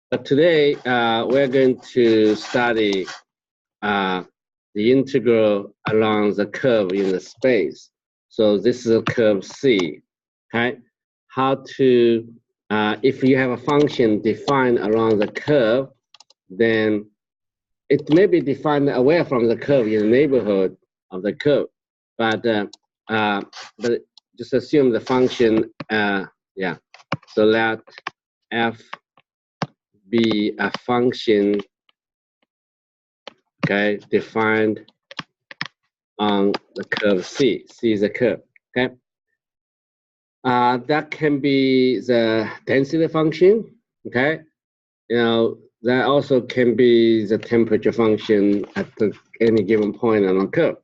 But today, we're going to study the integral along the curve in the space. So this is a curve C, okay? How to, if you have a function defined along the curve, then it may be defined away from the curve in the neighborhood of the curve, but just assume the function, yeah. So let f be a function, okay, defined on the curve C. C is a curve, okay? That can be the density function, okay? You know, that also can be the temperature function at any given point on the curve,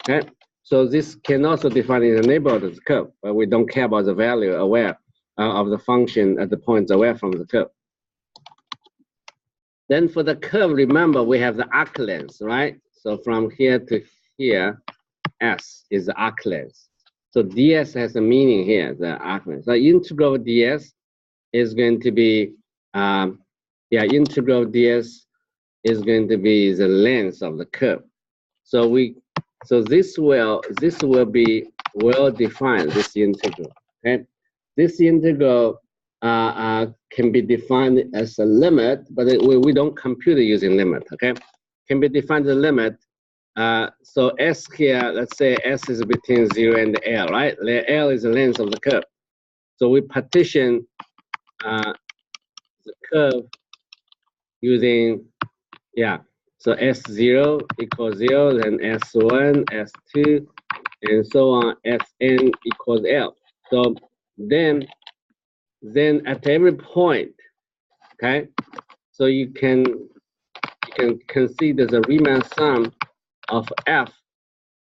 okay? So this can also define in the neighborhood of the curve, but we don't care about the value aware of the function at the points away from the curve. Then for the curve, remember we have the arc length, right? So from here to here, S is the arc length. So ds has a meaning here, the arc length. So integral ds is going to be, integral ds is going to be the length of the curve. So this will be well defined, this integral, okay? This integral can be defined as a limit, but we don't compute it using limit, okay? Can be defined as a limit. So S here, let's say S is between 0 and L, right? L is the length of the curve. So we partition the curve using, so S0 equals 0, then S1, S2, and so on, Sn equals L. So then at every point, okay, so you can consider the Riemann sum of f.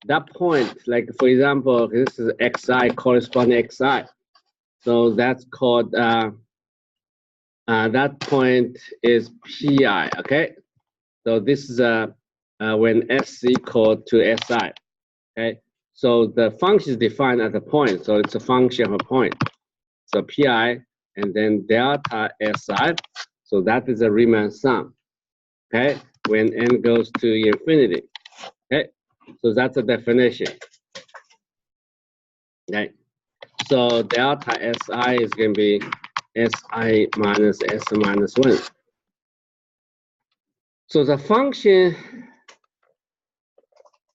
That point, like for example, this is xi corresponding xi. So that's called, that point is pi, okay? So this is when s equal to si, okay? So the function is defined as a point, so it's a function of a point. So pi and then delta si, so that is a Riemann sum, okay? When n goes to infinity, okay? So that's a definition, okay? So delta si is going to be si minus s minus 1. So the function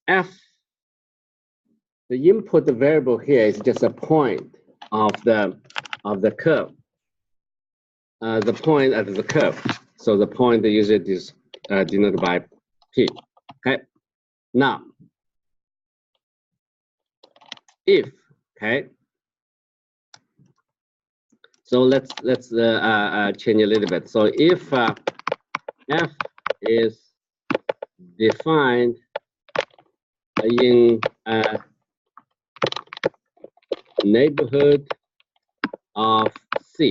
f, the input variable here is just a point of the curve. The point at the curve. So the point usually is denoted by p. Okay. Now, if, okay. So let's change a little bit. So if f is defined in a neighborhood of C.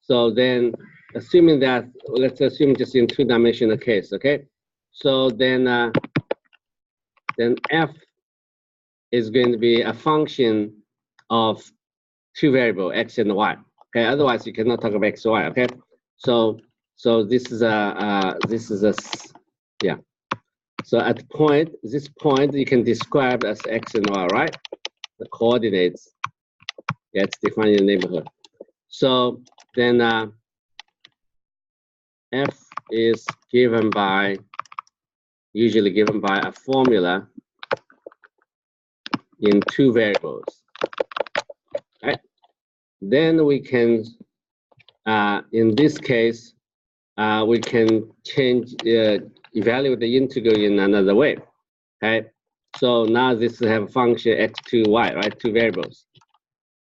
So then, assuming that, let's assume just in two-dimensional case, okay? So then f is going to be a function of two variables, x and y. Okay, otherwise you cannot talk about x, y. Okay, so this is a yeah. So at this point you can describe as x and y, right? The coordinates, it's defined in the neighborhood. So then f is given by, usually given by a formula in two variables. Right? Then we can, in this case, we can change, evaluate the integral in another way. Okay, so now this have a function x2, y, right? Two variables.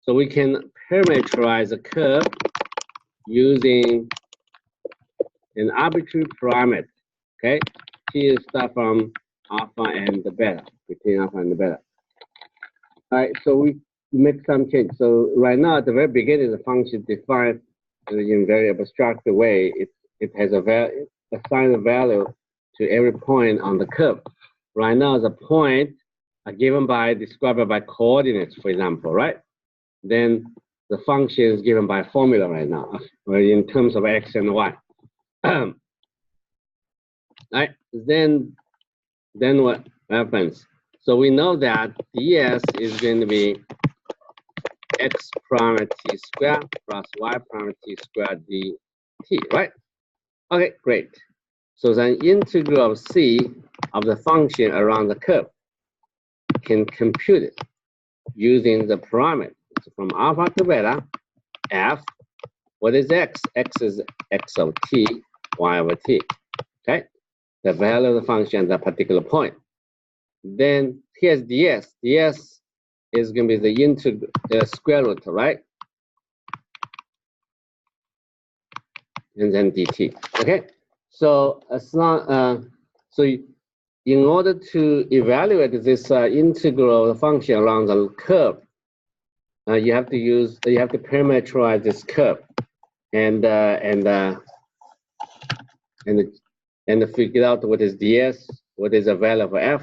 So we can parameterize a curve using an arbitrary parameter. Okay, here start from alpha and the beta, between alpha and the beta. All right, so we make some change. So right now, at the very beginning, the function defined in very abstract way. It has a value, assign a value to every point on the curve. Right now, the point are given by, described by coordinates, for example, right? Then the function is given by formula right now, in terms of x and y. Right? Then what happens? So we know that ds is going to be x prime t squared plus y prime t squared dt, right? Okay, great. So then integral of c of the function around the curve can compute it using the parameter. So from alpha to beta, f, what is x? X is x of t, y over t, okay? The value of the function at that particular point. Then here's ds. ds is going to be the integral, square root, right? And then dt, okay? So as long, in order to evaluate this integral function around the curve, you have to parameterize this curve and figure out what is ds, what is the value of f.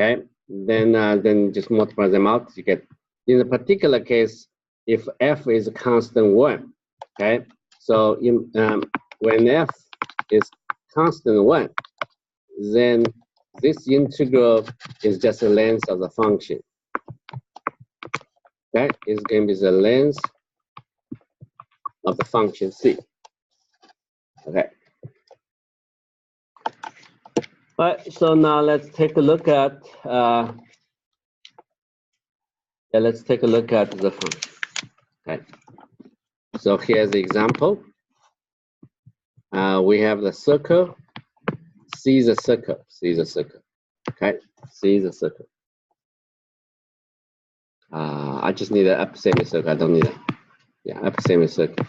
Okay, then just multiply them out. You get, in a particular case, if f is a constant 1, okay. So when f is constant 1, then this integral is just the length of the function. Okay, it's going to be the length of the function c. Okay. All right, so now let's take a look at the function. Okay. So here's the example. We have the circle. C is a circle. C is a circle. Okay. C is a circle. I just need an upper semicircle. I don't need a upper semicircle.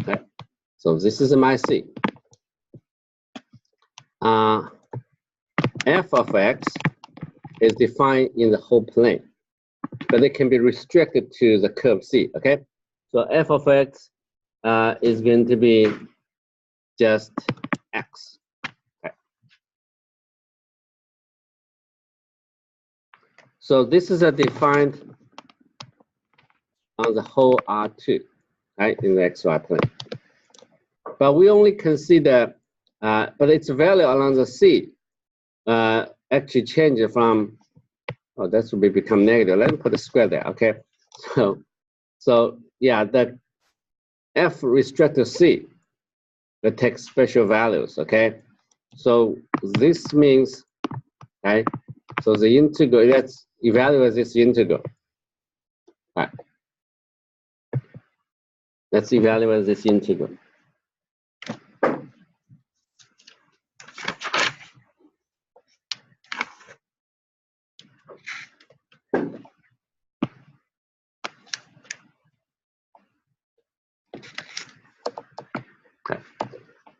Okay. So this is my C. F of x is defined in the whole plane, but it can be restricted to the curve C. Okay. So f of x is going to be just x. Okay. So this is a defined on the whole R2, right, in the xy plane. But we only consider, but its value along the C actually changes from, oh, that will become negative. Let me put a square there, okay? So yeah, the f restricted C, that takes special values, okay? So this means, okay, so the integral, let's evaluate this integral. All right. Let's evaluate this integral. Okay.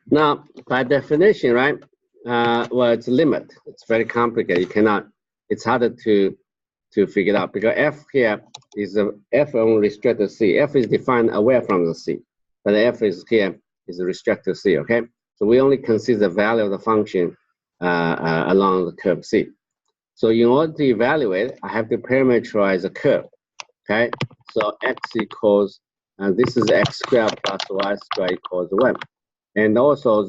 Now, by definition, right? Well, it's a limit. It's very complicated. You cannot. It's harder to figure out because f here is a f only restricted C. F is defined away from the C, but the f is here is a restricted C. Okay, so we only consider the value of the function along the curve C. So in order to evaluate, I have to parameterize the curve. Okay, so x equals, this is x squared plus y squared equals 1. And also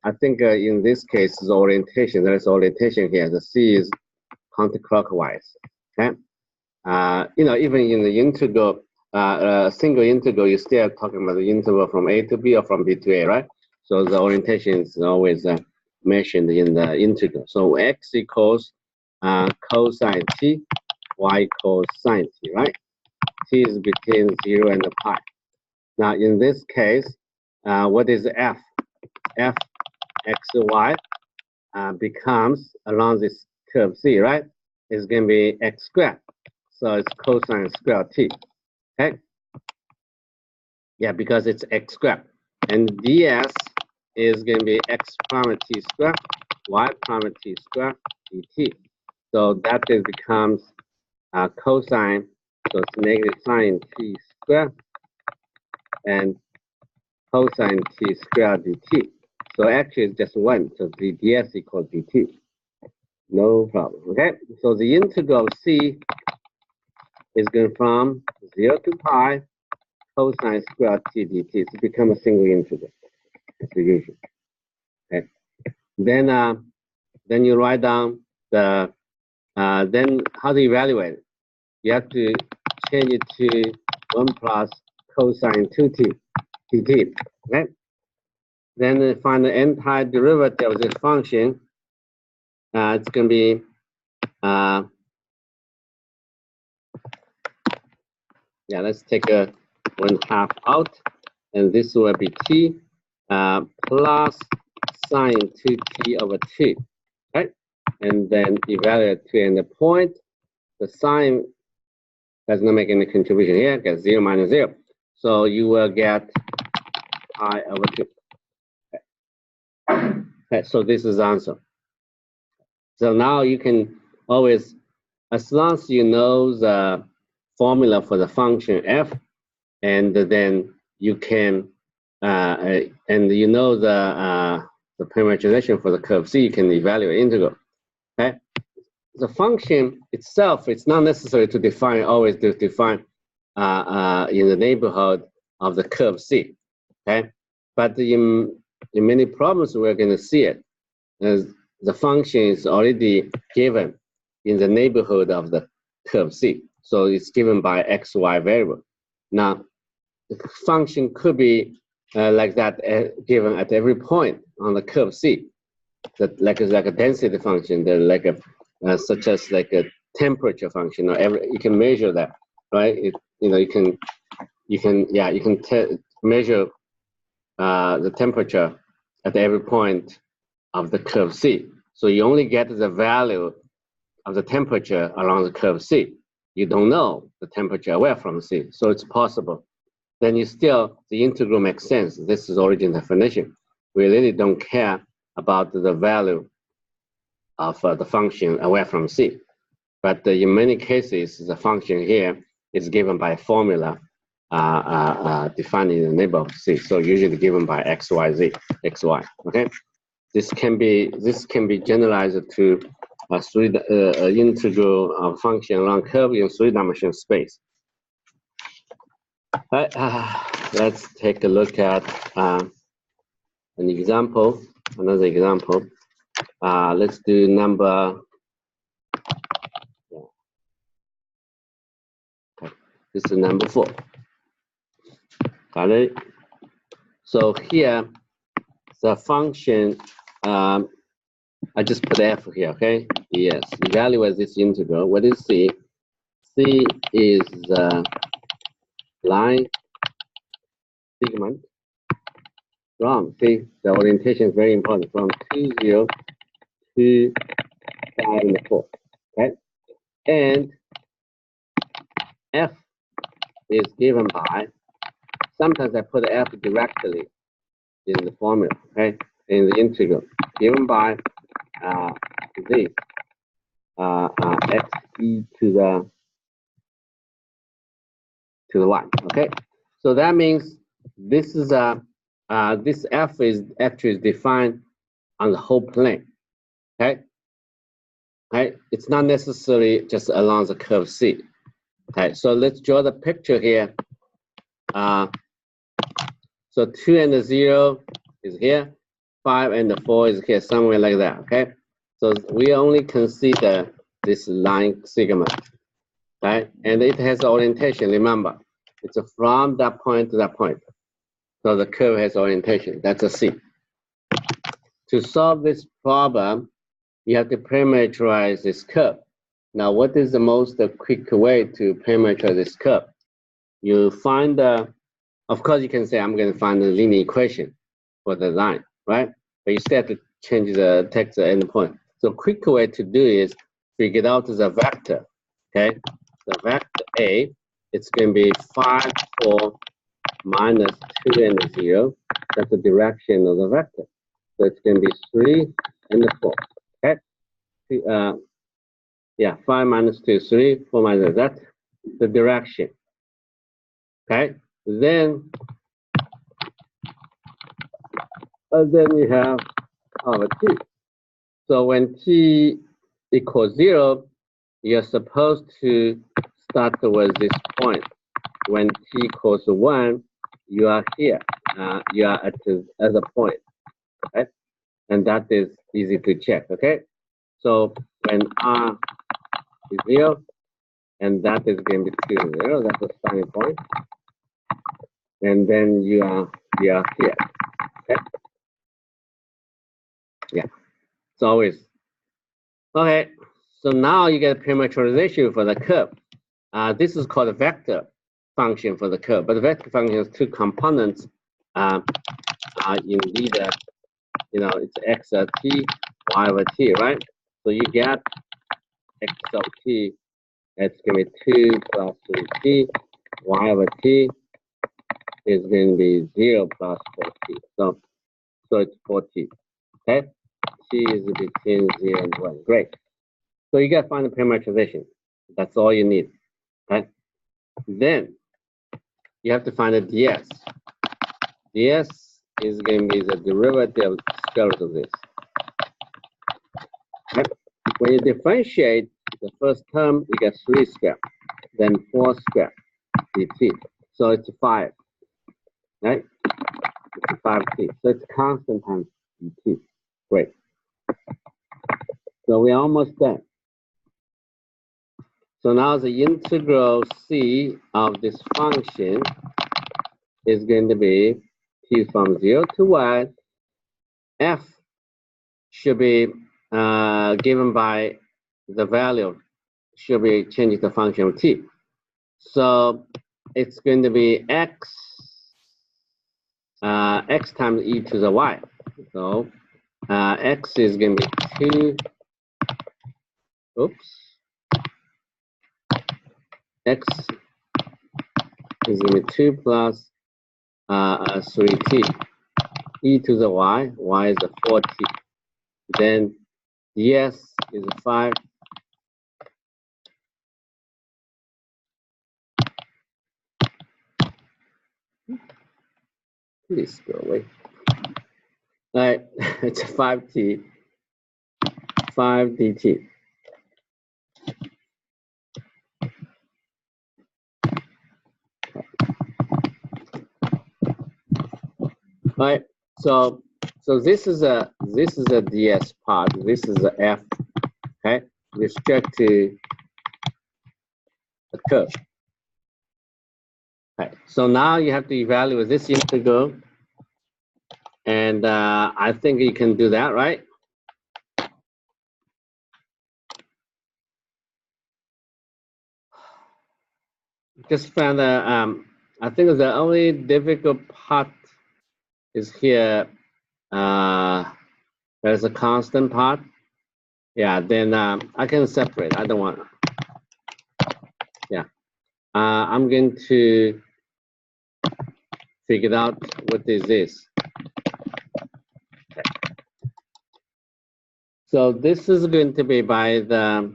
I think in this case, the orientation, there is orientation here. The C is counterclockwise, okay? Even in the integral, single integral, you're still talking about the interval from A to B or from B to A, right? So the orientation is always mentioned in the integral. So x equals cosine t, y equals sine t, right? T is between 0 and pi. Now, in this case, what is f? F x y becomes along this curve C, right? It's going to be x squared. So it's cosine squared t. Okay? Yeah, because it's x squared. And ds is going to be x prime t squared, y prime t squared dt. So that becomes cosine, so it's negative sine t squared and cosine t squared dt. So actually it's just 1, so the ds equals dt. No problem, okay? So the integral of C is going from 0 to pi cosine squared t dt to become a single integer. That's the usual. Okay. Then you write down the then how to evaluate it? You have to change it to 1 plus cosine 2t dt. Okay. Then find the antiderivative of this function. It's going to be yeah, let's take a 1/2 out, and this will be t plus sine 2t over 2, right? And then evaluate to end the point. The sine does not make any contribution here, get 0 minus 0. So you will get pi over 2. Okay, so this is the answer. So now you can always, as long as you know the formula for the function f, and then you can, and you know the parameterization for the curve c, you can evaluate integral. Okay, the function itself, it's not necessary to define, always to define in the neighborhood of the curve c. Okay, but in many problems we're going to see it as the function is already given in the neighborhood of the curve c. So it's given by xy variable. Now, the function could be like that given at every point on the curve c. That like a density function, like a such as like a temperature function, or you can measure that, right? You can measure the temperature at every point of the curve c. So you only get the value of the temperature along the curve c. You don't know the temperature away from c, so it's possible. Then the integral makes sense. This is origin definition. We really don't care about the value of the function away from c. But in many cases, the function here is given by a formula defined in the neighborhood of c. So usually given by x, y, z, x, y. Okay, this can be generalized to a integral of function along curve in 3-dimensional space. Right, let's take a look at an example, another example. Let's do number, this is number 4. Got it? So here, the function, I just put f here, okay? Yes, evaluate this integral. What is c? C is the line segment from, see, the orientation is very important, from 2, 0 to 5 and 4, okay? And f is given by, sometimes I put f directly in the formula, okay? In the integral, given by z, x e to the y, okay? So that means this is this f is actually defined on the whole plane, okay? Okay, it's not necessarily just along the curve c. Okay, so let's draw the picture here. So 2 and 0 is here, 5 and 4 is here, somewhere like that. Okay, so we only consider this line segment, right? And it has orientation. Remember, it's from that point to that point. So the curve has orientation. That's a C. To solve this problem, you have to parameterize this curve. Now, what is the most quick way to parameterize this curve? You find of course, you can say, I'm going to find the linear equation for the line, right? But you still have to change the text endpoint. So quick way to do is figure out the vector, okay? The vector A, it's going to be 5, 4, minus 2 and 0. That's the direction of the vector. So it's going to be 3 and 4, okay? Yeah, 5 minus 2, 3, 4 minus, that's the direction, okay? Then we have our t. So when t equals 0, you're supposed to start with this point. When t equals 1, you are here. You are at the point, right? And that is easy to check, okay? So when r is 0, and that is going to be 2, 0, that's the starting point. And then you are here, okay? Yeah, it's always. Okay, so now you get parameterization for the curve. This is called a vector function for the curve, but the vector function has 2 components. Indeed, it's x of t, y of t, right? So you get x of t, it's going to be 2 plus 3t, y of t is going to be 0 plus 4t. So it's 4t, okay? T is between 0 and 1, great. So you got to find the parameterization. That's all you need, right? Then you have to find a ds. ds is going to be the derivative of the square root of this. Right? When you differentiate the first term, you get 3 squared, then 4 squared dt. So it's 5, right? It's 5t. So it's constant times dt. Great. So we're almost done. So now the integral c of this function is going to be t from 0 to 1. F should be given by the value, should be changed to the function of t. So it's going to be x times e to the y. So x is going to be 2. X is going to be 2 plus 3t. E to the y is a 4t. Then ds is a 5. Please go away. All right, it's 5t, 5 dt. All right, so this is a ds part. This is a f. Okay, respect to the curve. Okay, so now you have to evaluate this integral, and I think you can do that, right? Just found I think the only difficult part is here. There's a constant part. Yeah, then I can separate. I don't want. Yeah, I'm going to figure out what is this. Okay. So this is going to be by the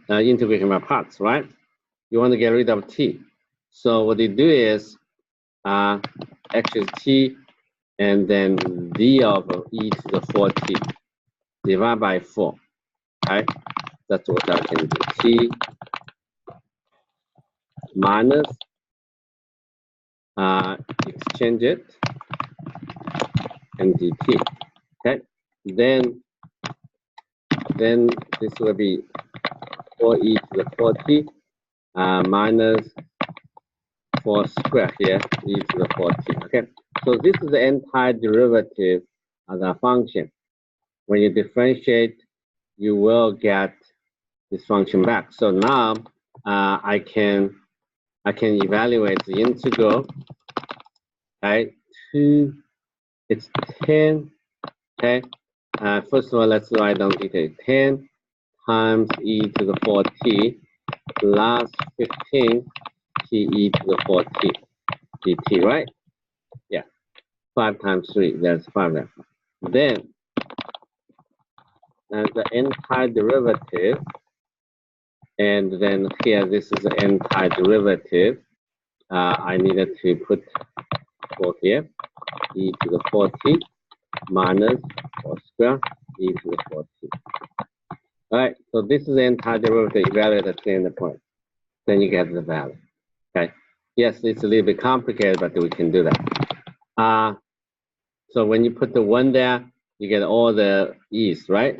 integration by parts, right? You want to get rid of t. So what you do is x is t, and then d of e to the 4t divided by 4. Okay, that's what I can do. T minus exchange it and dt. Okay, then this will be 4e to the 4t minus 4 squared here, e to the 4t. Okay, so this is the entire derivative of the function. When you differentiate, you will get this function back. So now I can evaluate the integral. Right, it's 10. Okay, first of all, let's write down it. 10 times e to the 4t plus 15 te to the 4t dt, right? Yeah, 5 times 3, that's 5 there. Then the entire derivative, and then here this is the entire derivative. I needed to put 4 here, e to the 4t minus 4 squared e to the 4t. All right, so this is the entire derivative evaluated at the end point. Then you get the value. Okay. Yes, it's a little bit complicated, but we can do that. So when you put the 1 there, you get all the e's, right?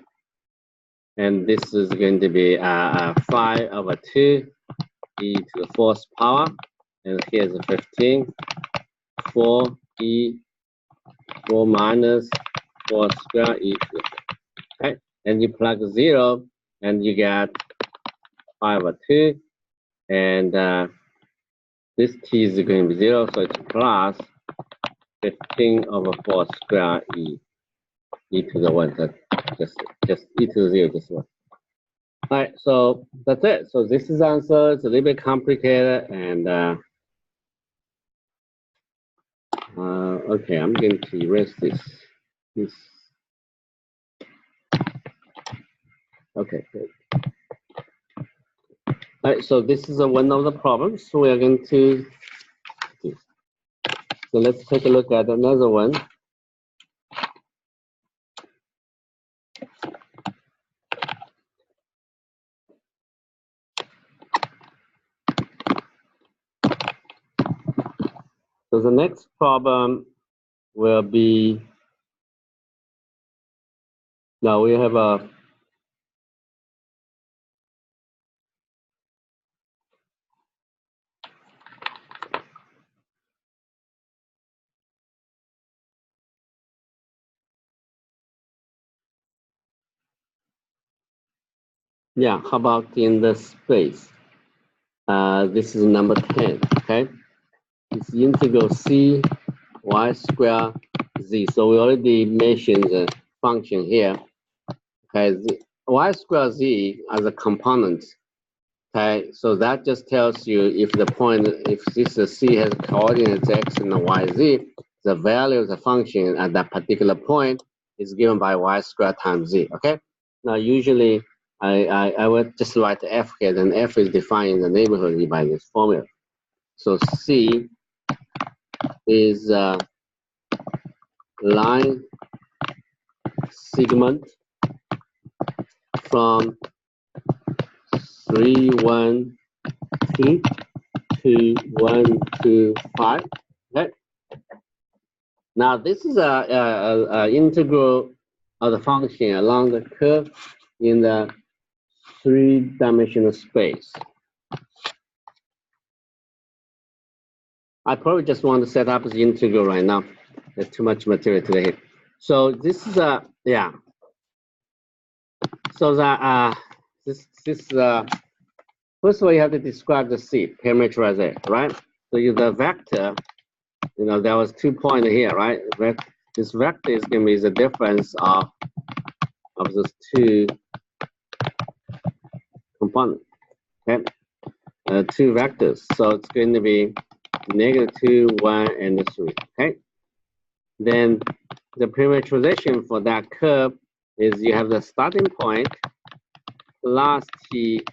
And this is going to be 5/2 e to the 4th power. And here's the 15. 4e 4 minus 4 square e to the 4. Okay. And you plug 0, and you get 5/2. And this t is going to be 0, so it's plus 15/4 square e to the 1. So just e to the 0, just 1. All right, so that's it. So this is the answer. It's a little bit complicated, and okay, I'm going to erase this. Okay, good. All right, so this is one of the problems we are going to do. So let's take a look at another one. So the next problem will be, now we have a, yeah, how about in the space? This is number 10, okay? It's integral c y square z. So we already mentioned the function here. Okay, y square z as a component. Okay, so that just tells you if the point, if this c has coordinates x and y, z, the value of the function at that particular point is given by y squared times z. Okay, now usually I would just write f here, and f is defined in the neighborhood by this formula. So c is line segment from 3, 1, 2 to 1, 2, 5. Okay. Now this is a integral of the function along the curve in the 3-dimensional space. I probably just want to set up the integral right now. There's too much material today. So this is a, yeah. So that first of all, you have to describe the C, parameterize it, right? So the vector, there was 2 points here, right? This vector is going to be the difference of those 2 components, okay? 2 vectors. So it's going to be -2, 1, and 3, okay? Then the parameterization for that curve is you have the starting point plus t.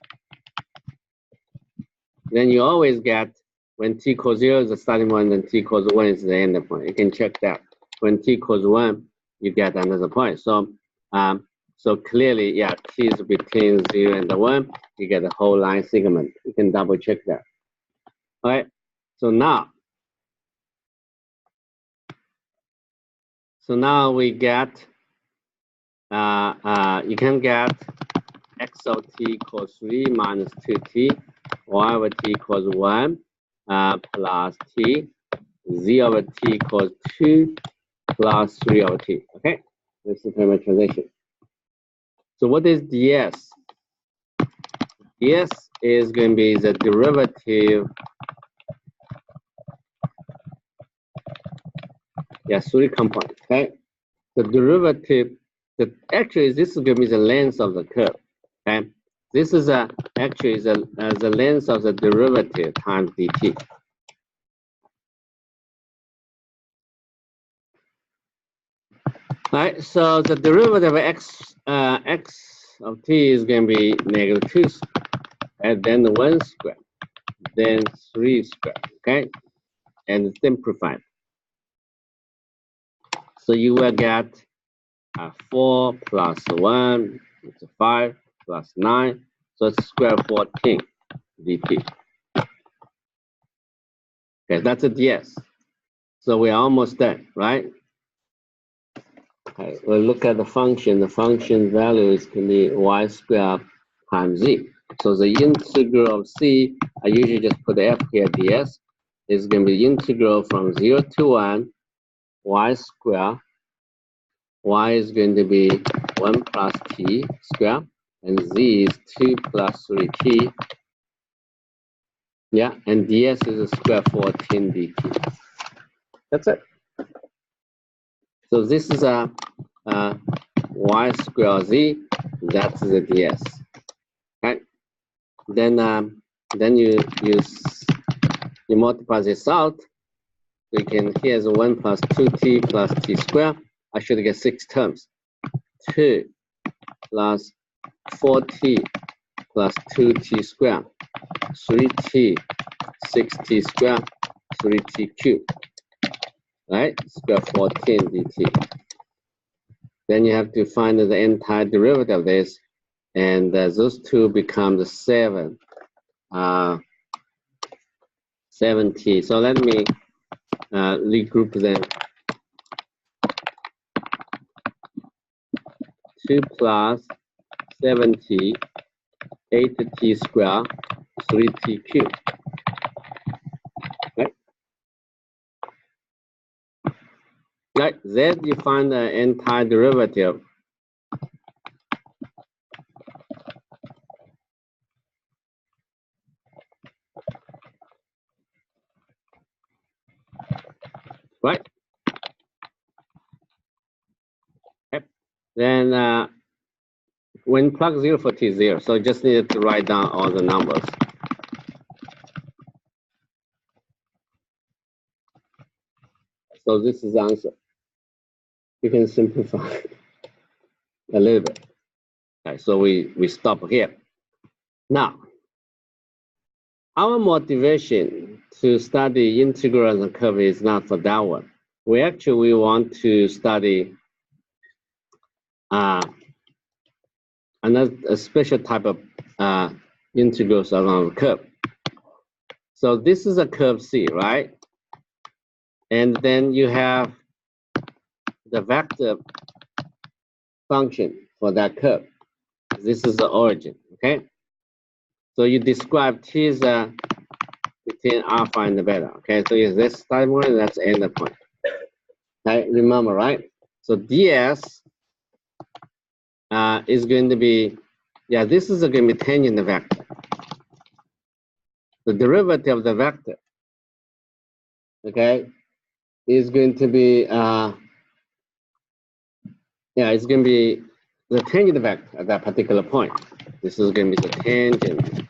Then you always get when t equals 0 is the starting point, and t equals 1 is the end point. You can check that. When t equals 1, you get another point. So, so clearly, yeah, t is between 0 and 1. You get the whole line segment. You can double check that. All right. So now we get, you can get x of t equals 3 minus 2t, y over t equals 1 plus t, z over t equals 2 plus 3 over t. Okay, this is the parameterization. So what is ds? ds is going to be the derivative. Yeah, 3 components. Okay, the derivative. Actually, this is going to be the length of the curve. Okay, this is actually the length of the derivative times dt. All right, so the derivative of x of t is going to be -2, and then 1 square, then 3 square, okay, and simplified. So you will get 4 plus 1, it's 5, plus 9. So it's square 14 dt. Okay, that's a ds. So we're almost there, right? Okay, we'll look at the function. The function value is going to be y squared times z. So the integral of c, I usually just put f here, ds, is going to be integral from 0 to 1, y squared. Y is going to be 1 plus t squared, and z is 2 plus 3t. Yeah, and ds is a square 14 dt. That's it. So this is a y squared z. That's the ds. Right? Then you multiply this out. We can, here's 1 plus 2t plus t squared. I should get 6 terms. 2 plus 4t plus 2t squared. 3t, 6t squared, 3t cubed. Right? Square 14 dt. Then you have to find the entire derivative of this, and those two become the 7. 7t. So let me regroup them. 2 plus 7t, 8t squared, 3t cubed. Right? Right. Then you find the entire derivative. Right? Yep. Then when plug 0 for t 0, so just needed to write down all the numbers. So this is the answer. You can simplify a little bit. Okay, so we stop here. Now, our motivation to study integrals and curve is not for that one. We actually want to study a special type of integrals along the curve. So this is a curve C, right? And then you have the vector function for that curve. This is the origin, okay? So you describe t is between alpha and the beta, okay? So is this starting point, that's end point. Okay, remember, right? So ds is going to be, yeah, this is going to be tangent vector. The derivative of the vector, okay, is going to be, yeah, it's going to be the tangent vector at that particular point. This is going to be the tangent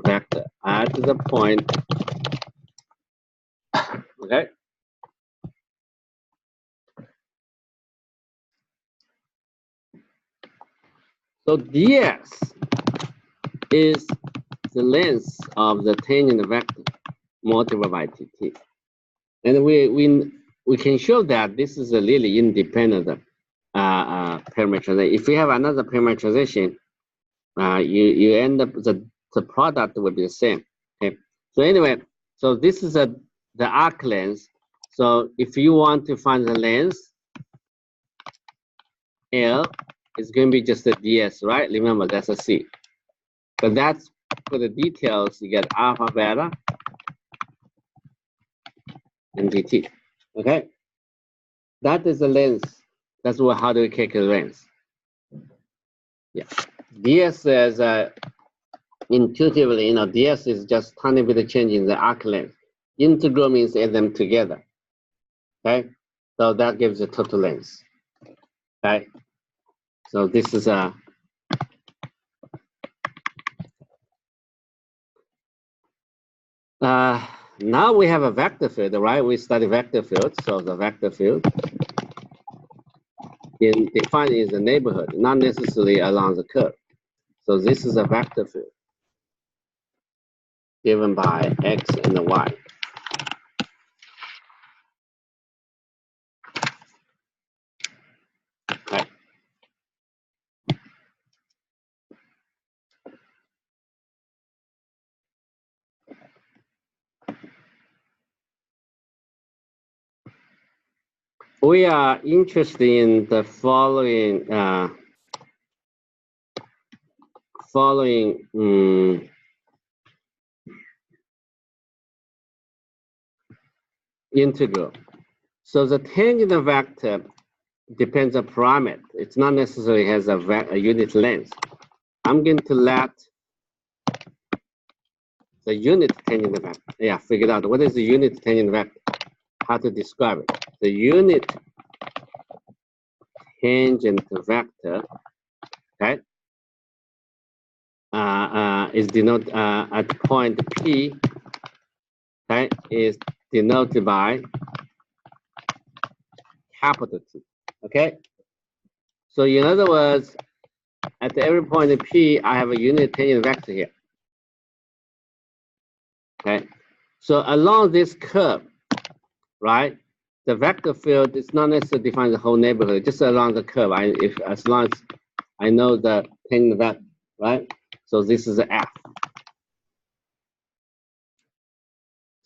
vector at the point, okay? So ds is the length of the tangent vector multiplied by tt. And we can show that this is a really independent parameterization. If we have another parameterization, you end up the product will be the same. Okay. So anyway, so this is the arc length. So if you want to find the length, L is going to be just a ds, right? Remember that's a c. But that's for the details. You get alpha, beta, and dt. Okay. That is the length. That's how do we calculate length. Yeah. ds is intuitively, ds is just tiny bit of change in the arc length. Integral means add them together. Okay. So that gives the total length. Okay. So this is now we have a vector field, right? We study vector field. So the vector field defined is the neighborhood, not necessarily along the curve. So this is a vector field given by x and y. Okay. we are interested in the following integral. So the tangent vector depends on parameter. It's not necessarily has a unit length. I'm going to let the unit tangent vector. Yeah, figure out what is the unit tangent vector. How to describe it. The unit tangent vector, okay, is denoted at point P, okay, is denoted by capital T, okay? So in other words, at every point P, I have a unit tangent vector here, okay? So along this curve, right, the vector field is not necessarily define the whole neighborhood, just along the curve. As long as I know the tangent vector, right? So this is F.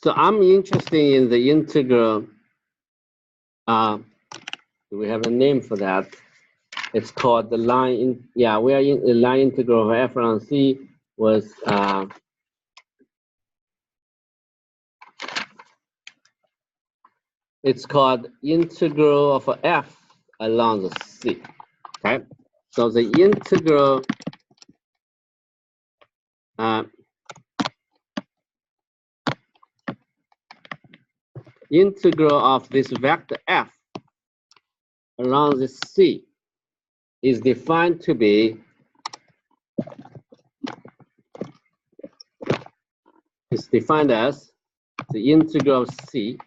So I'm interested in the integral. Do we have a name for that? It's called the line. Yeah, we are in the line integral of F on C was. It's called integral of F along the C. Okay, so the integral. Integral of this vector F along the C is defined to be as the integral of C.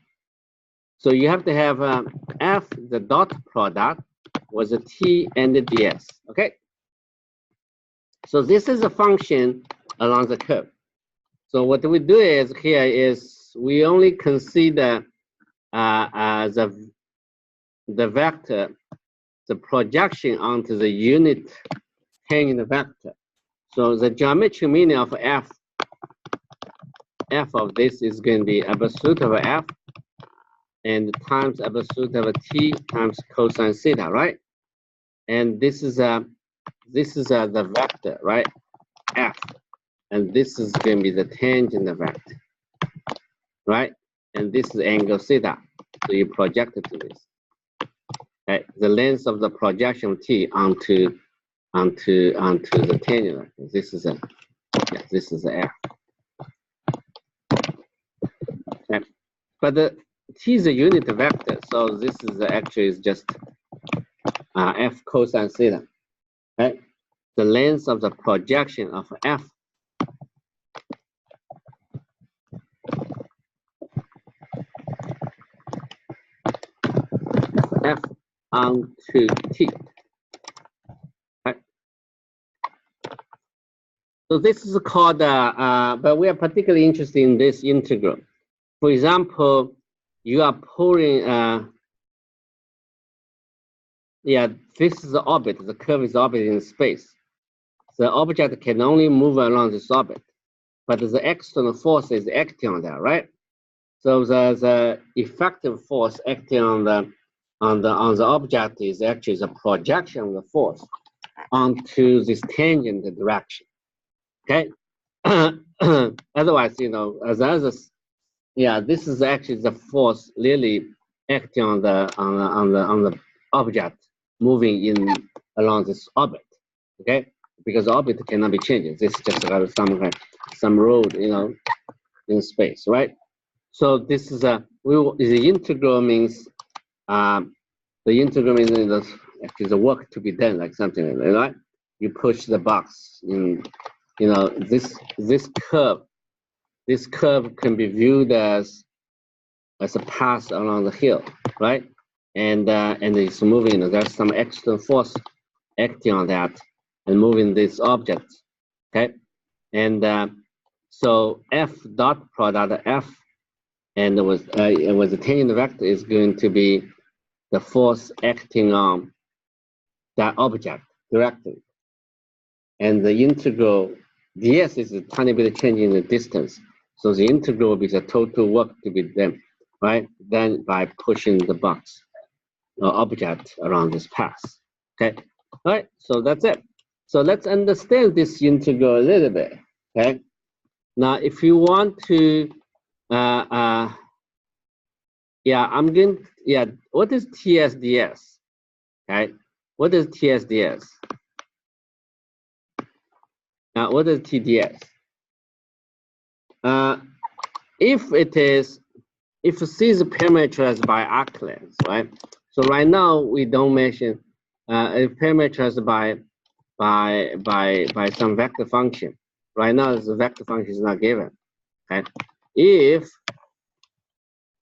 So you have to have F, the dot product, was a T and the ds. Okay. So this is a function along the curve. So what we do is here is we only consider the vector, the projection onto the unit tangent vector. So the geometric meaning of F of this is going to be absolute of F and times absolute of T times cosine theta, right? And this is the vector, right? F, and this is going to be the tangent vector, right? And this is angle theta. So you project it to this. Okay, the length of the projection T onto the tangent vector. This is the F. Okay. But the T is a unit vector, so this is actually is just F cosine theta. Okay, the length of the projection of F onto T. Okay. So this is called, but we are particularly interested in this integral. For example, you are pulling, this is the orbit. The curve is orbiting in space. The object can only move along this orbit, but the external force is acting on that, right? So the effective force acting on the object is actually the projection of the force onto this tangent direction. Okay. Otherwise, as others, this is actually the force really acting on the object moving along this orbit. Okay, because the orbit cannot be changed. This is just some road, in space, right? So this is the integral means actually the work to be done, like something like that, right? You push the box in, this curve can be viewed as a path along the hill, right? And it's moving. There's some external force acting on that and moving this object. Okay, and so F dot product F, and it was the tangent vector is going to be the force acting on that object directly, and the integral ds is a tiny bit changing the distance. So the integral will be the total work to be done, right? Then by pushing the box. object around this path. Okay, all right, so that's it. So let's understand this integral a little bit. Okay, now if you want to, yeah, what is TSDS? Okay, what is TSDS? Now, what is TDS? If C is parameterized by arc length, right? So right now we don't mention if parameterized by some vector function. Right now the vector function is not given. Okay, if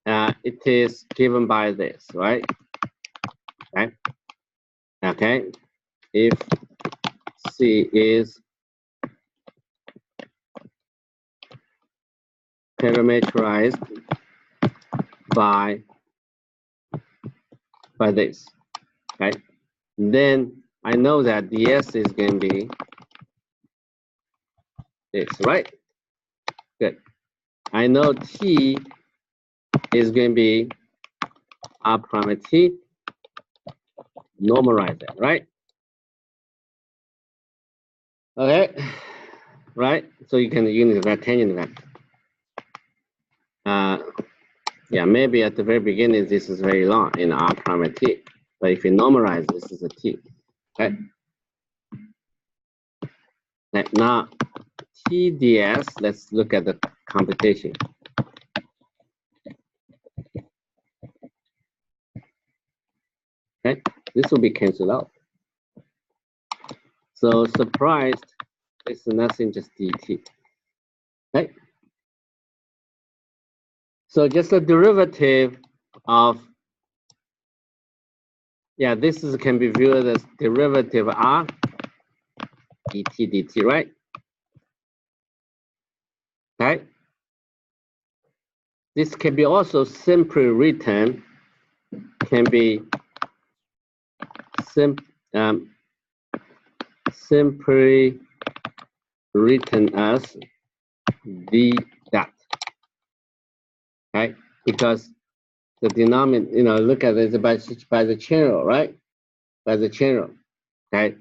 it is given by this, right? Okay, okay. If C is parameterized by this, okay, then I know that ds is going to be this, right? Good. I know t is going to be r prime t. Normalize that, right? Okay, right? So you can use the tangent vector. Yeah, maybe at the very beginning this is very long in r prime t, but if you normalize, this is a t. Okay. Now TDS. Let's look at the computation. Okay, this will be canceled out. So surprised, it's nothing, just dt. Okay. So just a derivative of, yeah, this is can be viewed as derivative r dt, right? Okay. This can be also simply written, simply written as d dot. Okay, because the denominator, look at it by the channel, right? By the channel. Okay,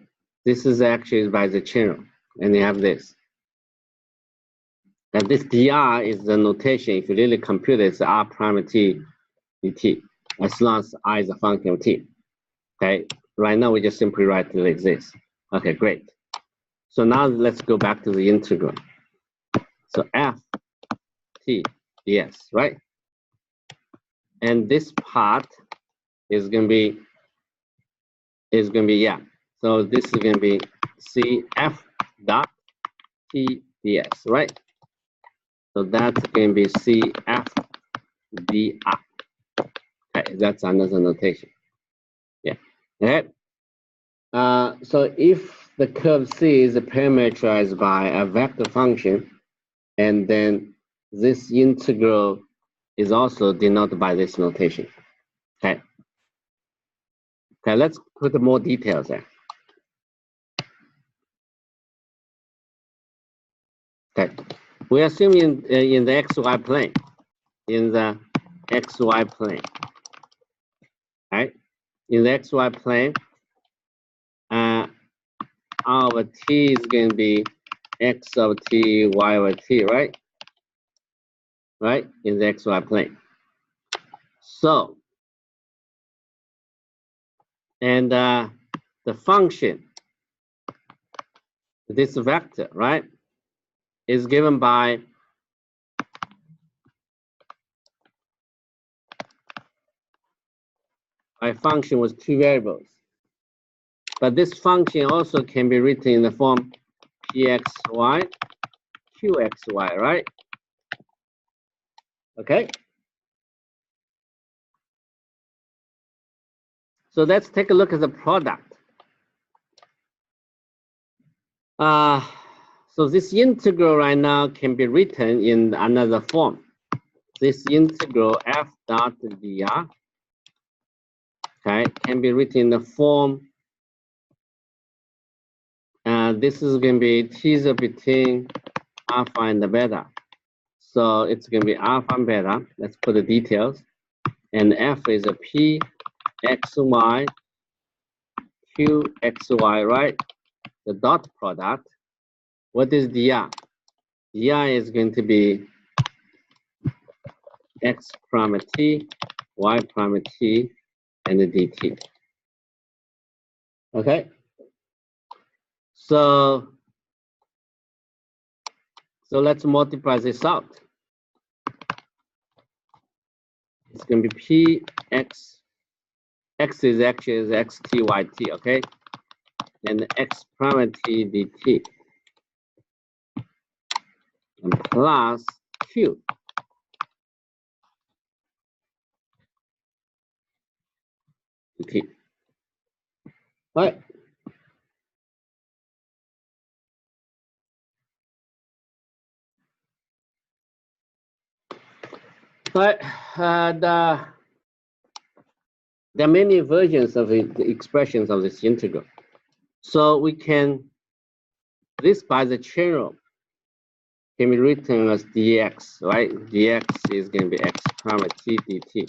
this is actually by the channel, and you have this. And this dr is the notation. If you really compute it, it's r prime t dt, as long as I is a function of t. Okay, right now we just simply write it like this. Okay, great. So now let's go back to the integral. So f t ds, right? And this part is going to be yeah. So this is going to be cf dot t ds, right? So that's going to be cf dr. Okay, that's another notation. Yeah. Okay. So if the curve C is parameterized by a vector function, and then this integral is also denoted by this notation. Okay. Okay, let's put more details there. Okay. We assume in the xy plane. In the xy plane. Right? In the xy plane, r over t is going to be x of t, y over t, right? Right? In the xy plane. So, and the function, this vector, right, is given by a function with two variables. But this function also can be written in the form pxy, qxy, right? Okay. So let's take a look at the product. So this integral right now can be written in another form. This integral f dot dr, okay, can be written in the form. This is going to be teaser between alpha and the beta. So it's going to be alpha and beta. Let's put the details. And f is a p xy, qxy, right? The dot product. What is dr? dr is going to be x prime t, y prime t, and the dt. Okay? So let's multiply this out. It's going to be p x, x is actually x t y t, okay? And x prime t dt, and plus q. Dt. Right? Right. There are many versions of the expressions of this integral. So we can, this by the chain rule can be written as dx, right? dx is going to be x prime t dt.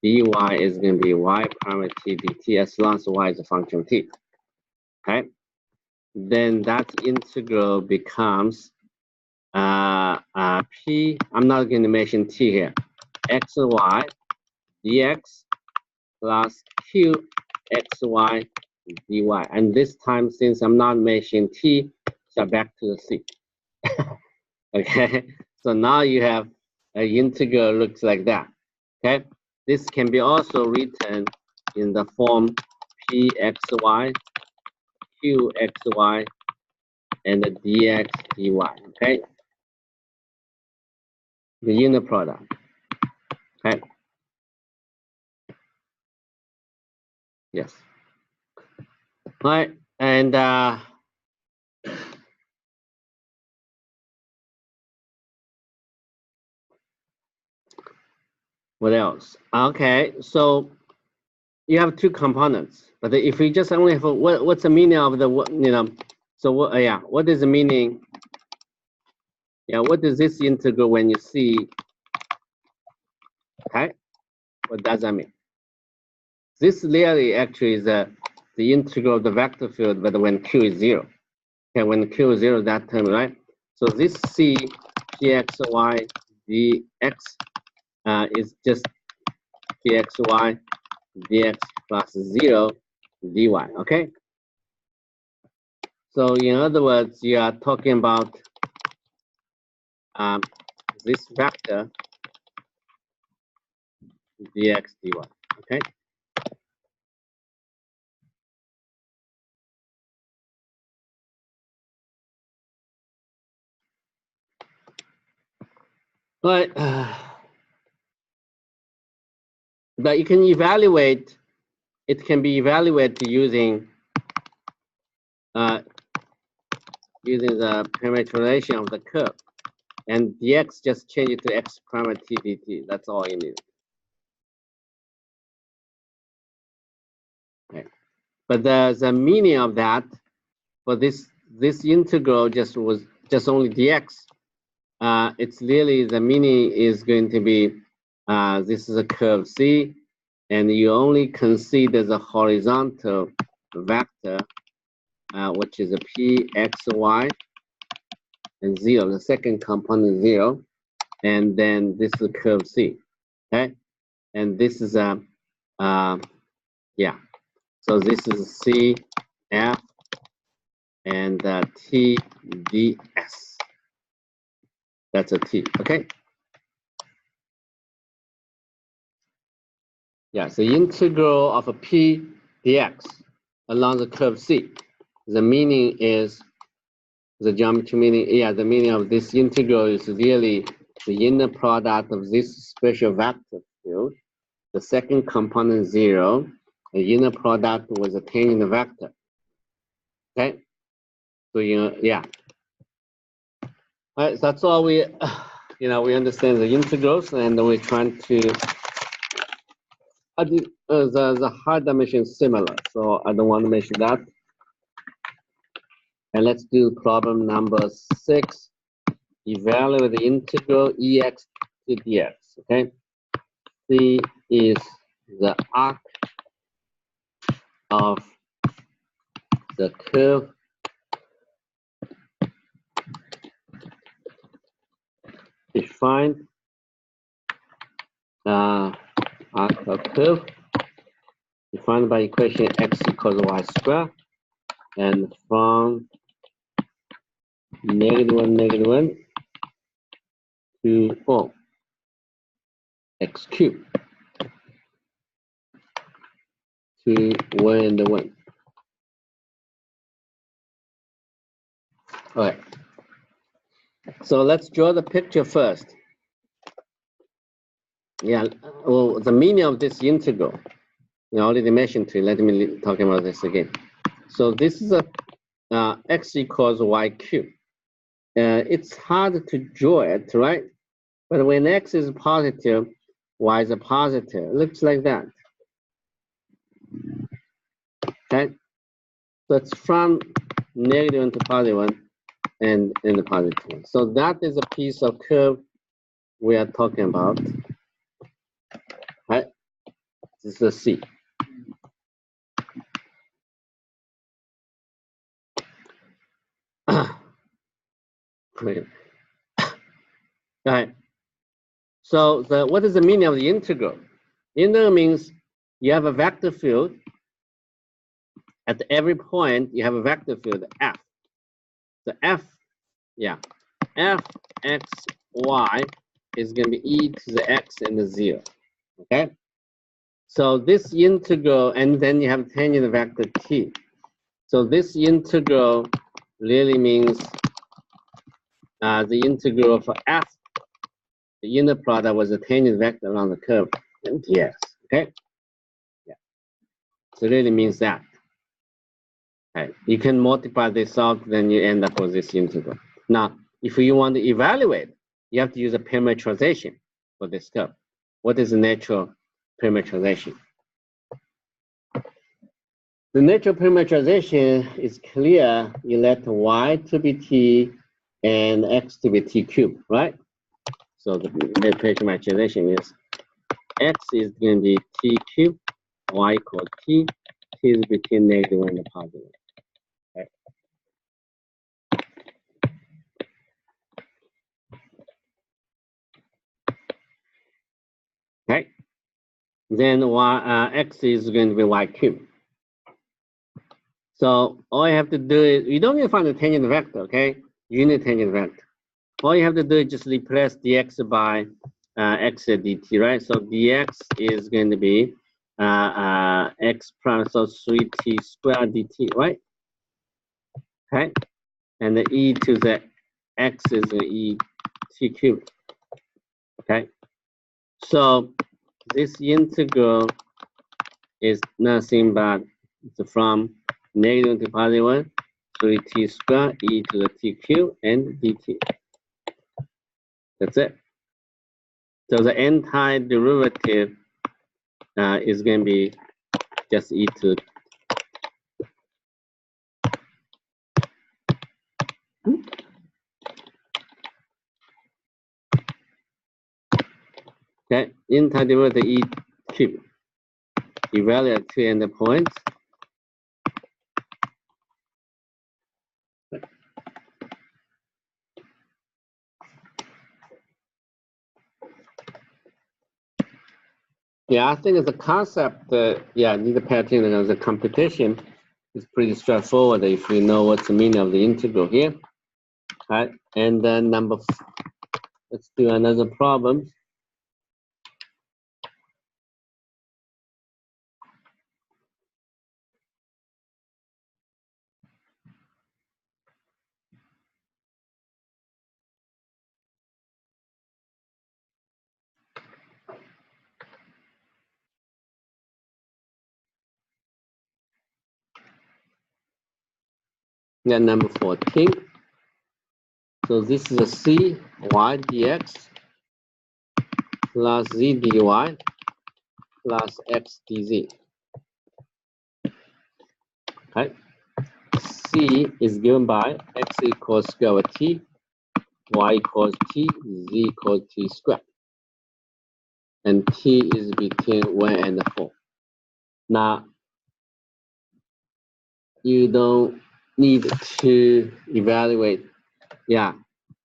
dy is going to be y prime t dt as long as y is a function of t. Okay? Then that integral becomes p, I'm not going to mention t here, xy dx plus q xy dy. And this time, since I'm not mentioning t, so back to the c. Okay, so now you have an integral looks like that. Okay, this can be also written in the form pxy, qxy, and the dx dy. Okay, the unit product. Okay, yes. All right, and what else? Okay, so you have two components, but if we just only have what's the meaning of the so what? Yeah, what is the meaning? Yeah, what is this integral when you see? Okay, what does that mean? This really actually is the integral of the vector field, but when q is 0. Okay, when q is 0, that term, right? So this c pxy dx is just pxy dx plus 0 dy. Okay. So in other words, you are talking about this vector dx dy. Okay. But you can evaluate. It can be evaluated using using the parameterization of the curve, and dx just change it to x prime t dt. That's all you need. Okay. But the meaning of that for this integral was just only dx. It's really the meaning is going to be this is a curve C, and you only consider the horizontal vector, which is a p x y and 0. The second component 0, and then this is curve C. Okay, and this is a yeah. So this is C F and T D S. That's a T. Okay. Yeah, so integral of a p dx along the curve C. The meaning is the geometry meaning. Yeah, the meaning of this integral is really the inner product of this special vector field. The second component 0. The inner product was a tangent vector. Okay. So yeah. All right, so that's all we we understand the integrals, and we're trying to the high dimension is similar, so I don't want to mention that. And let's do problem number 6. Evaluate the integral ex to dx. Okay, C is the arc of the curve defined arc of curve defined by equation x equals y squared, and from -1 to 4 x cubed to 1 and 1. All right. So let's draw the picture first. Yeah. Well, the meaning of this integral, I already mentioned to you. Let me talk about this again. So this is a x equals y cubed. It's hard to draw it, right? But when x is positive, y is a positive. It looks like that. Okay. So it's from -1 to +1 and the positive one. So that is a piece of curve we are talking about. Right? This is a C. All right. So what is the meaning of the integral? Integral means you have a vector field. At every point, you have a vector field f. The f, yeah, f x y is going to be e to the x and the 0. Okay. So this integral, and then you have tangent vector t. So this integral really means the integral for f, the inner product was a tangent vector around the curve, and ds. Okay. Yeah. So it really means that. Okay. You can multiply this out, then you end up with this integral. Now, if you want to evaluate, you have to use a parametrization for this curve. What is the natural parametrization? The natural parametrization is clear. You let y to be t and x to be t cubed, right? So the parametrization is x is going to be t cubed, y equals t is between -1 and +1. Okay. Okay. Then x is going to be y cubed. So all you have to do is, you don't need to find the tangent vector, okay? Unit tangent vector. All you have to do is just replace dx by x dt, right? So dx is going to be x prime, so 3t squared dt, right? Okay. And the e to the x is e t cubed. Okay. So this integral is nothing but from -1 to +1, 3t squared e to the t cubed and dt. That's it. So the antiderivative is going to be just e to. Okay, antiderivative e cubed. Evaluate two endpoints. Yeah, I think the concept, yeah, need to pay attention. The computation is pretty straightforward if you know what's the meaning of the integral here. Right, and then let's do another problem. Yeah, number 14. So this is a c y dx plus z dy plus x dz. Okay. C is given by x equals square root t, y equals t, z equals t squared. and t is between 1 and 4. Now, you don't need to evaluate, yeah,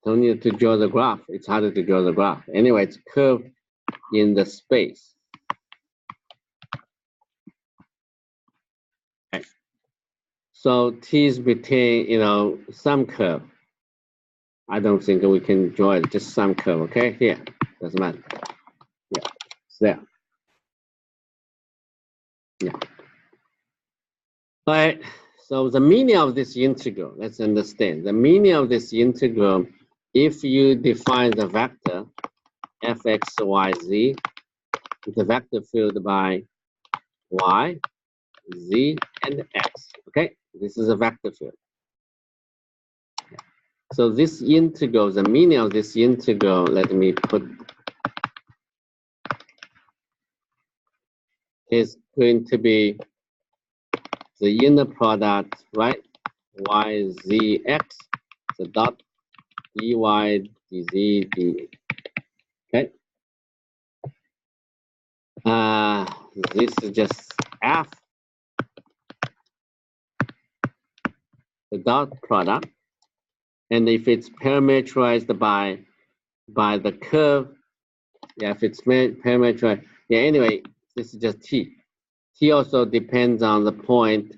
don't need to draw the graph. It's harder to draw the graph. Anyway, it's curve in the space. Okay. So t is between, some curve. I don't think we can draw it, just some curve, okay? Here, doesn't matter. Yeah, it's there. Yeah. All right, so the meaning of this integral, let's understand. The meaning of this integral, if you define the vector fx, y, z, the vector field by y, z, and x, okay? This is a vector field. So this integral, the meaning of this integral, let me put, is going to be the inner product, right? Y, z, x, the dot dy, dz, d, okay? This is just f, the dot product, and if it's parameterized by the curve, yeah, if it's parameterized, yeah, anyway, this is just t. T also depends on the point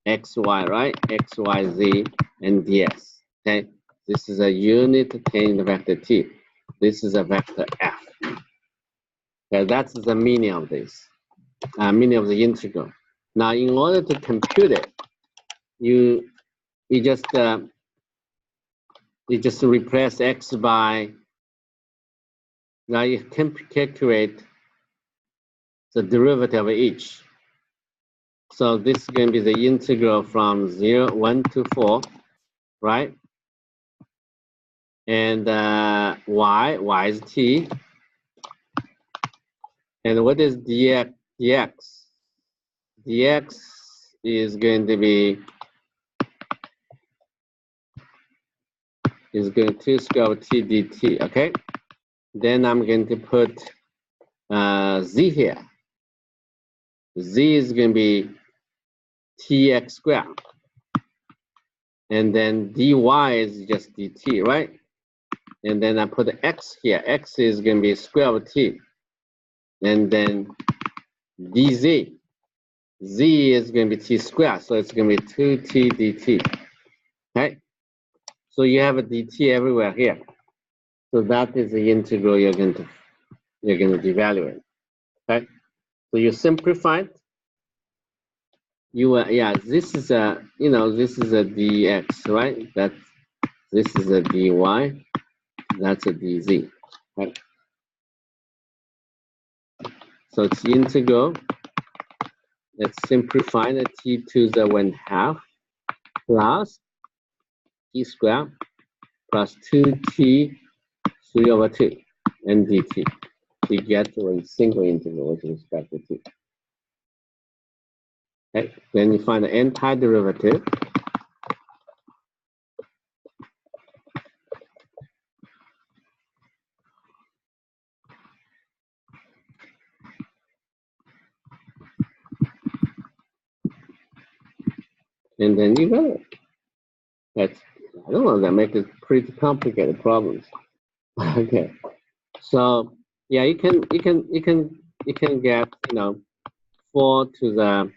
x, y, right? X, y, z, and ds, okay? This is a unit containing vector t. This is a vector f. Okay, that's the meaning of this, meaning of the integral. Now, in order to compute it, you just replace x by, now you can calculate the derivative of each. So this is going to be the integral from 0, 1 to 4, right? And y is t. And what is dx? Dx is going to be, is going to square of t dt, okay? Then I'm going to put z here. Z is going to be tx squared. And then dy is just dt, right? And then I put x here. X is going to be square of t. And then dz. Z is going to be t squared, so it's going to be 2t dt. Okay? So you have a dt everywhere here. So that is the integral you're going to evaluate. Okay? So you simplify it. Yeah, this is a, this is a dx, right? This is a dy. That's a dz. Right? So it's integral. Let's simplify the t to the 1/2 plus t squared plus 2t 3/2 and dt. We get to a single integral with respect to t. Okay, then you find the antiderivative. And then you got it. That's, I don't know, that makes it pretty complicated problems. Okay, so yeah, you can get 4 to the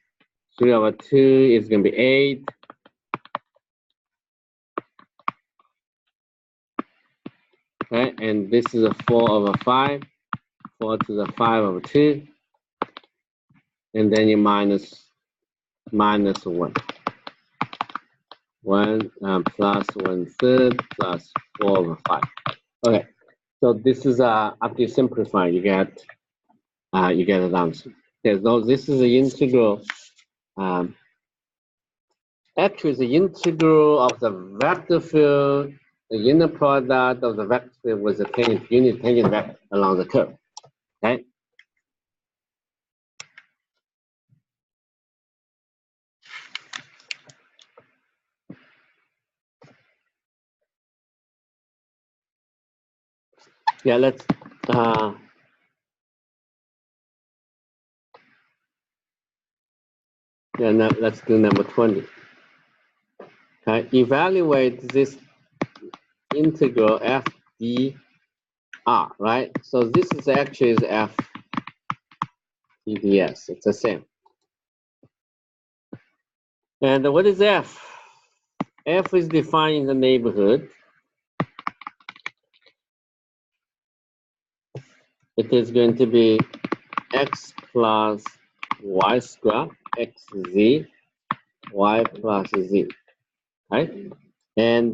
3/2 is going to be 8. Okay, and this is a 4/5. 4 to the 5/2, and then you minus 1. 1 plus 1/3 plus 4/5. Okay, so this is after you simplify, you get an answer. Okay, so this is the integral. Actually, the integral of the vector field, the inner product of the vector field with the unit tangent vector along the curve. Okay. Yeah, let's Yeah, now let's do number 20. Okay, evaluate this integral f d r, right? So this is actually is f ds. It's the same. And what is f? F is defined in the neighborhood. It is going to be x plus y squared, xz, y plus z, right? And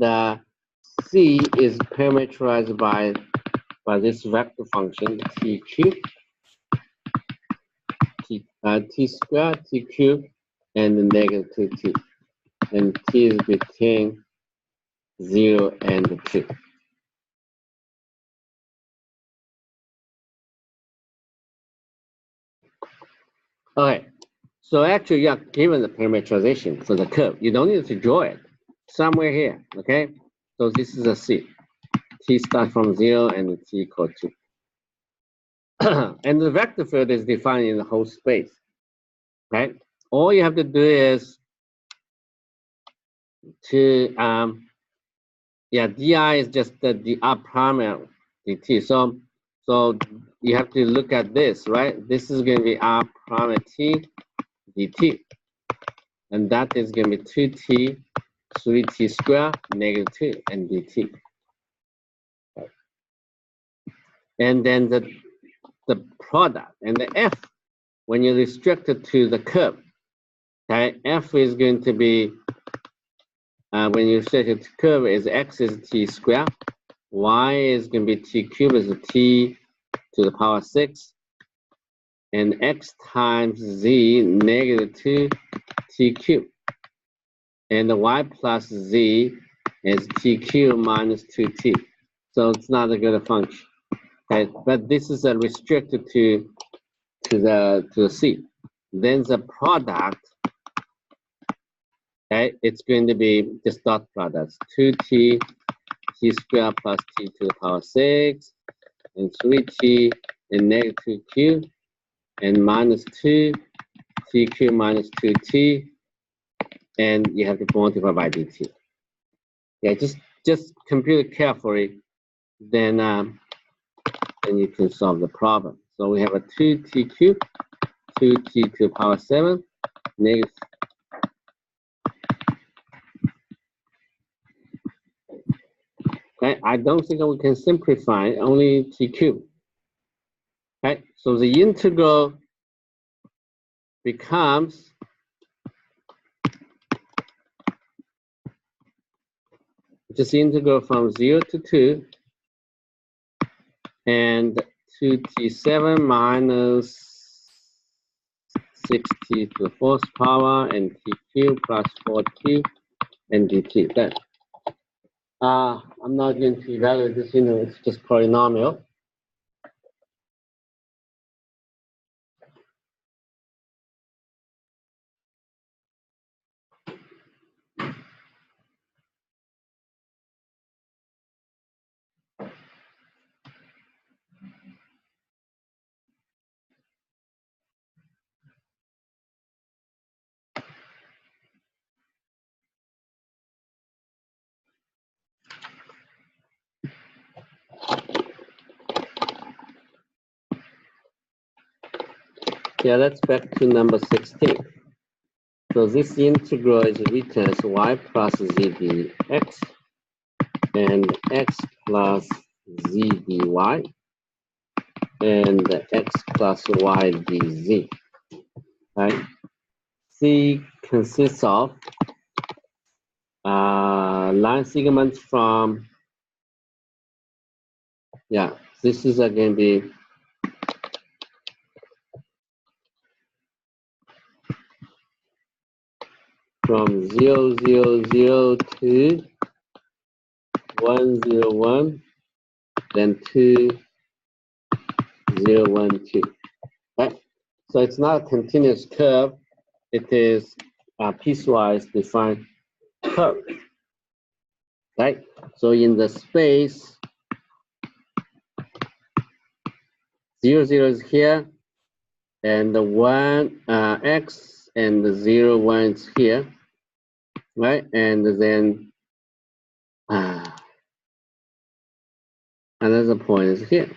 c is parameterized by this vector function t cubed, t squared, t cubed, and the negative 2t. And t is between 0 and 2. Okay, so actually you are given the parameterization for the curve. You don't need to draw it somewhere here, okay? So this is a C. T starts from 0 and t equal to. And the vector field is defined in the whole space, right? All you have to do is to, di is just the r prime dt. So you have to look at this, right? This is going to be r prime t dt. And that is going to be 2t, 3t squared, negative 2, and dt. And then the product, and the f, when you restrict it to the curve, okay, f is going to be, when you set it to curve, is x is t squared, y is going to be t cubed, is t to the power 6, and x times z, negative 2 t cubed. And the y plus z is t cubed minus 2t. So it's not a good function. Okay, but this is restricted to the C. Then the product, okay, it's going to be just dot product, 2t t squared plus t to the power 6, and 3t and negative 2 cubed, and minus 2 t cubed minus 2t, and you have to multiply by dt. Yeah, just compute it carefully, then you can solve the problem. So we have a 2t cubed, 2t to the power 7, negative. Okay, I don't think we can simplify only t cubed. Okay, so the integral becomes just the integral from 0 to 2, and 2t7 minus 6t to the fourth power, and t cubed plus 4t, and dt. Then, I'm not going to evaluate this, it's just polynomial. Yeah, let's back to number 16. So this integral is written as y plus z dx and x plus z dy and x plus y dz. Right? C consists of line segments from, this is going to be from 0, 0, 0 to 1, 0, 1, then 2, 0, 1, 2. Right? So it's not a continuous curve. It is a piecewise defined curve. Right? So in the space, 0, 0 is here, and the 1, x and the 0, 1 is here, right? And then another point is here.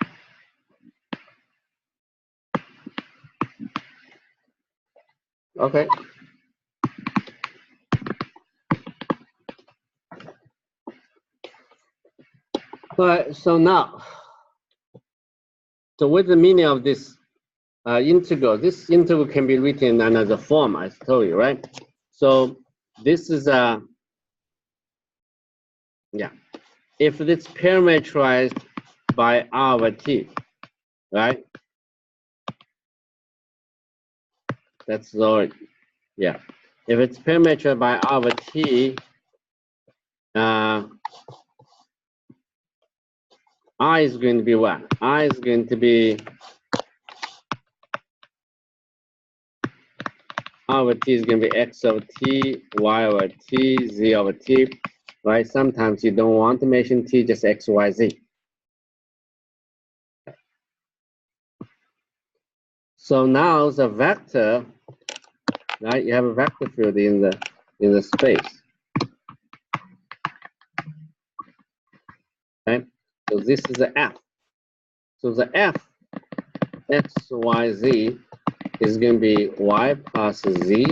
Okay. All right, so now, so what's the meaning of this integral? This integral can be written in another form, I told you, right? So this is a, yeah, if it's parameterized by r over t, right? That's all, yeah. If it's parameterized by r over t, r is going to be what? R is going to be r over t is going to be x over t, y over t, z over t, right? Sometimes you don't want to mention t, just x, y, z. So now the vector, right? You have a vector field in the space, right? So this is the f. So the f x, y, z is going to be y plus z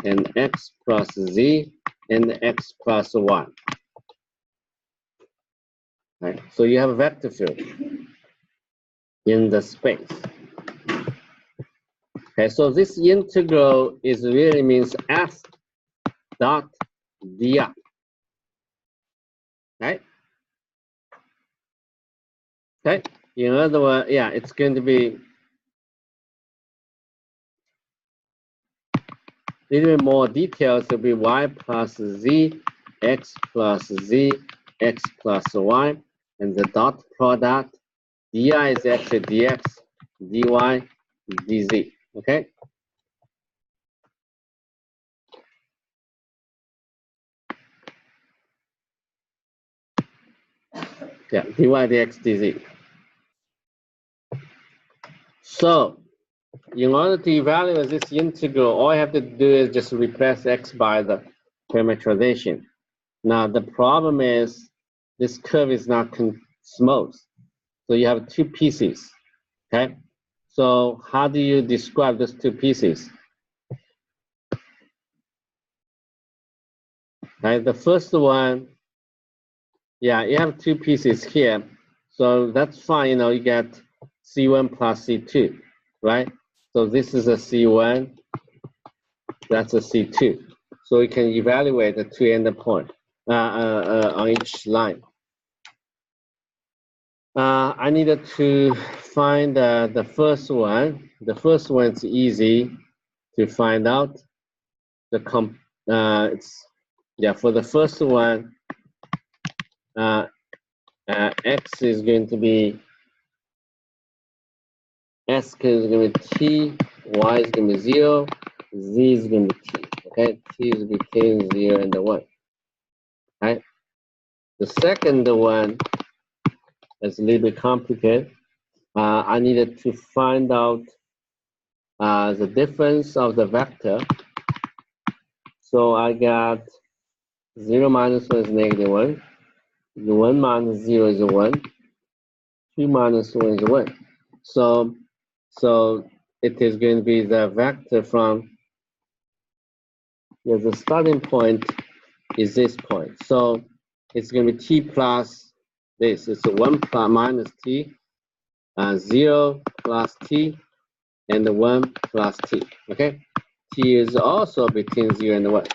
and x plus z and x plus y. Right? So you have a vector field in the space. Okay, so this integral is really means f dot dr. Right? Okay. In other words, yeah, it's going to be a little bit more details. It'll be y plus z, x plus z, x plus y, and the dot product di is actually dx, dy, dz. Okay. Yeah, dy dx dz. So, in order to evaluate this integral, all I have to do is just replace x by the parameterization. Now, the problem is this curve is not smooth. So you have two pieces, okay? So how do you describe those two pieces? Right, the first one, yeah, you have two pieces here. So that's fine, you know, you get C1 plus C2, right? So this is a C1, that's a C2. So we can evaluate the two endpoints on each line. I needed to find the first one. The first one's easy to find out. It's, yeah, for the first one, x is going to be, s is going to be t, y is going to be 0, z is going to be t. Okay, t is between 0 and 1. Right. The second one is a little bit complicated. I needed to find out the difference of the vector. So I got 0 minus 1 is negative 1. 1 minus 0 is 1. 2 minus 1 is 1. So it is going to be the vector from, the starting point is this point. So it's going to be t plus this. It's 1 plus minus t, 0 plus t, and 1 plus t. Okay? T is also between 0 and 1.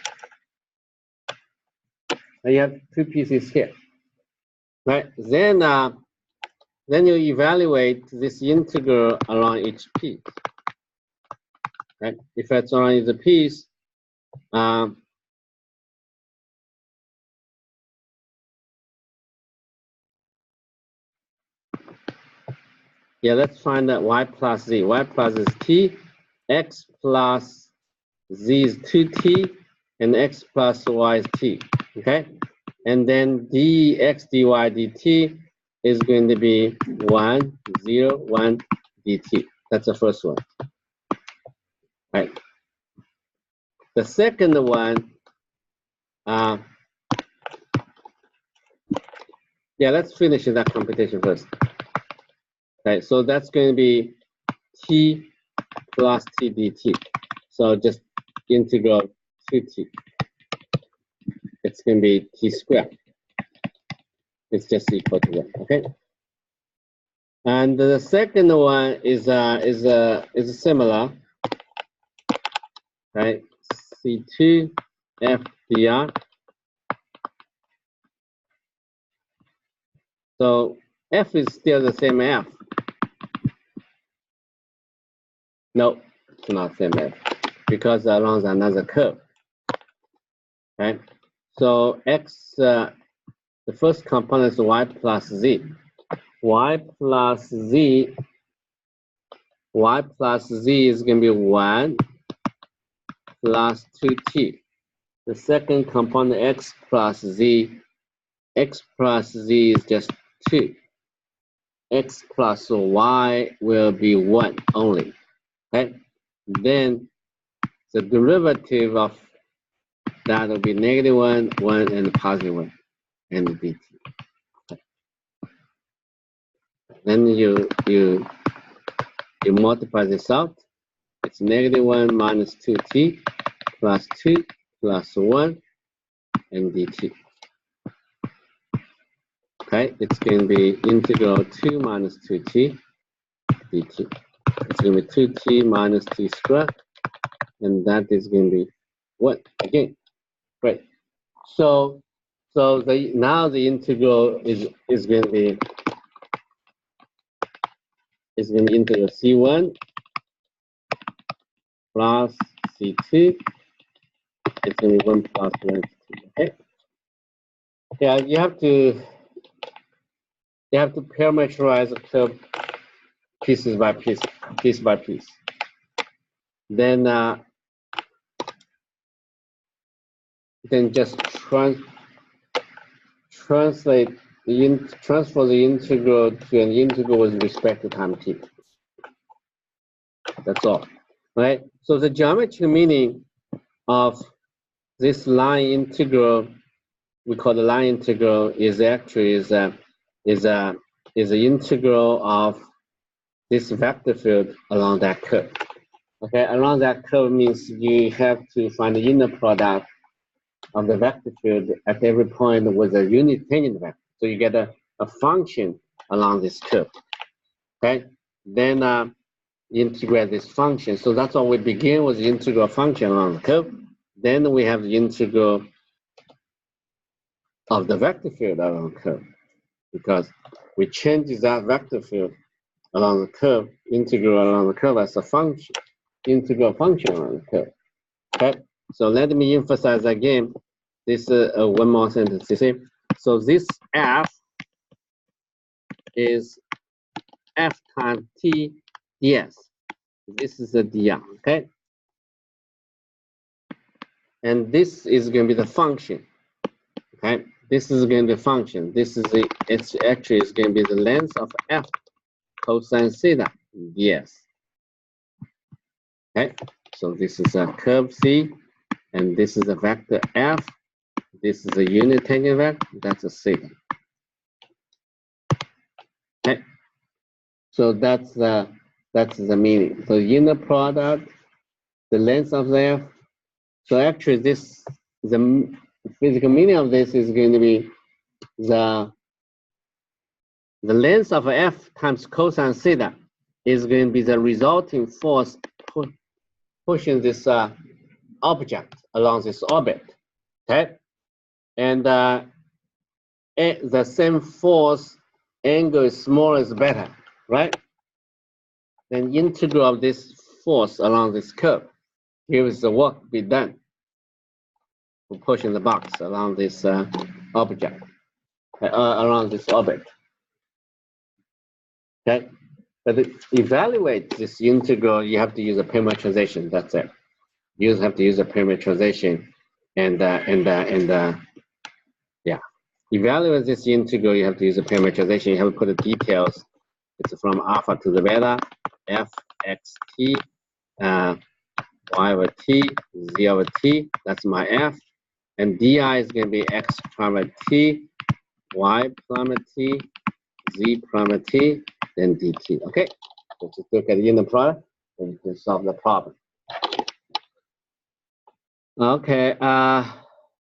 And you have two pieces here. Right? Then you evaluate this integral along each piece. Right? If it's along each piece, yeah, let's find that y plus z. Y plus is t, x plus z is 2t, and x plus y is t. Okay? And then dx, dy, dt is going to be 1, 0, 1 dt. That's the first one. Right. the second one, yeah, let's finish that computation first. Okay, so that's going to be t plus t dt. So just integral 2t. It's going to be t squared. It's just equal to 1. Okay. And the second one is similar, right? C2 f dr. So f is still the same f. No, it's not same f because along another curve, right? So x, the first component is y plus z. Y plus z is going to be 1 plus 2t. The second component x plus z is just 2. X plus y will be 1 only. Okay? Then the derivative of that will be -1, 1, and +1, and dt. Okay. Then you multiply this out. It's -1 minus 2t plus 2 plus 1 and dt. Okay, it's going to be integral 2 minus 2t dt. It's going to be 2t minus t squared, and that is going to be 1 again. Great. So now the integral is going to be integral c1 plus c2. It's going to be 1 plus 1. Okay. Yeah, you have to parameterize the curve piece by piece. Then just transfer the integral to an integral with respect to time t. That's all, right? So the geometric meaning of this line integral, we call the line integral, is actually the integral of this vector field along that curve. Okay, along that curve means you have to find the inner product of the vector field at every point with a unit tangent vector. So you get a function along this curve. Okay, then integrate this function. So that's why we begin with the integral function along the curve. Then we have the integral of the vector field along the curve, because we change that vector field along the curve, integral along the curve as a function, integral function along the curve. Okay, so let me emphasize again this one more sentence. You see, so this f is f times t ds. This is the dr. Okay, and this is going to be the function. Okay, this is going to be a function. This is it's actually going to be the length of f cosine theta ds. Okay, so this is a curve C, and this is a vector f. This is a unit tangent vector. That's a theta. Okay, so that's the meaning. So inner product, the length of the f. So actually, the physical meaning of this is going to be the length of f times cosine theta is going to be the resulting force pushing this object along this orbit. Okay, and the same force angle is smaller is better, right? Then integral of this force along this curve gives the work be done for pushing the box along this object, around this orbit. Okay, but to evaluate this integral, you have to use a parametrization. That's it. You have to use a parametrization, and yeah, evaluate this integral. You have to use a parametrization. You have to put the details. It's from alpha to the beta, f x t y over t, z over t, that's my f. And di is going to be x prime t, y prime t, z prime t, then dt. Okay, so just look at the inner product and you can solve the problem. Okay,